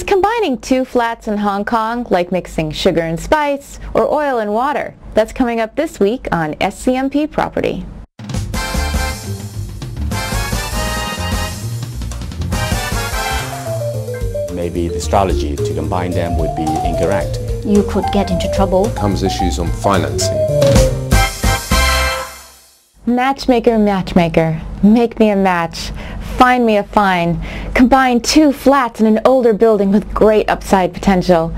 combining two flats in Hong Kong like mixing sugar and spice or oil and water? That's coming up this week on SCMP Property. Maybe the strategy to combine them would be incorrect. You could get into trouble. Comes issues on financing. Matchmaker, matchmaker, make me a match, find me a fine, combine two flats in an older building with great upside potential.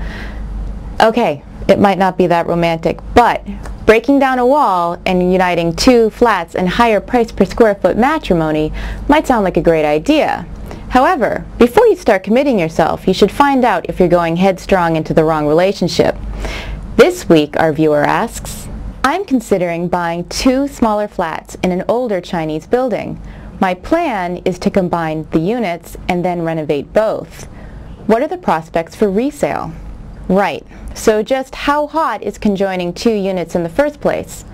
Okay, it might not be that romantic, but breaking down a wall and uniting two flats and higher price per square foot matrimony might sound like a great idea. However, before you start committing yourself, you should find out if you're going headstrong into the wrong relationship. This week, our viewer asks, I'm considering buying two smaller flats in an older Chinese building. My plan is to combine the units and then renovate both. What are the prospects for resale? Right, so just how hot is conjoining two units in the first place?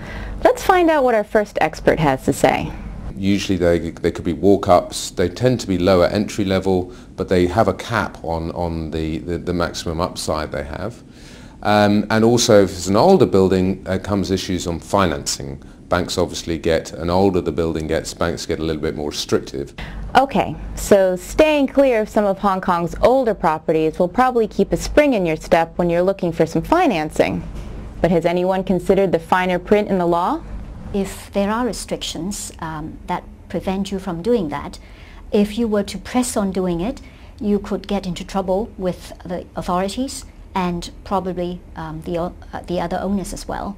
Let's find out what our first expert has to say. Usually they could be walk-ups. They tend to be lower entry level, but they have a cap on the maximum upside they have. And also, if it's an older building, comes issues on financing. Banks obviously and older the building gets, banks get a little bit more restrictive. Okay, so staying clear of some of Hong Kong's older properties will probably keep a spring in your step when you're looking for some financing. But has anyone considered the finer print in the law? If there are restrictions that prevent you from doing that, if you were to press on doing it, you could get into trouble with the authorities and probably the other owners as well.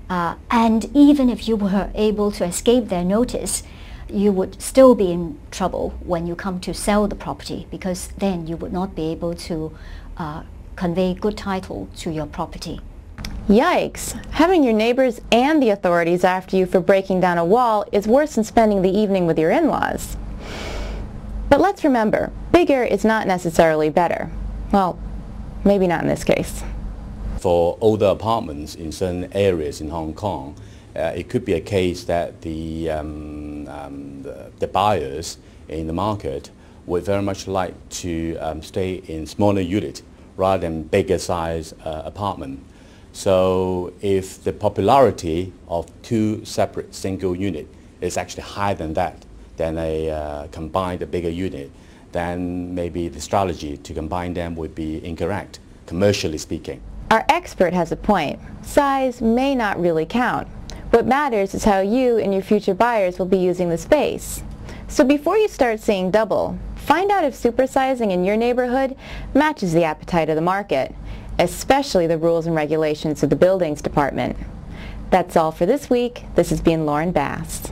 And even if you were able to escape their notice, you would still be in trouble when you come to sell the property, because then you would not be able to convey good title to your property. Yikes! Having your neighbors and the authorities after you for breaking down a wall is worse than spending the evening with your in-laws. But let's remember, bigger is not necessarily better. Well, maybe not in this case. For older apartments in certain areas in Hong Kong, it could be a case that the buyers in the market would very much like to stay in smaller units rather than bigger size apartment. So if the popularity of two separate single units is actually higher than that, then a combined bigger unit, then maybe the strategy to combine them would be incorrect, commercially speaking. Our expert has a point. Size may not really count. What matters is how you and your future buyers will be using the space. So before you start seeing double, find out if supersizing in your neighborhood matches the appetite of the market, especially the rules and regulations of the buildings department. That's all for this week. This has been Lauren Bass.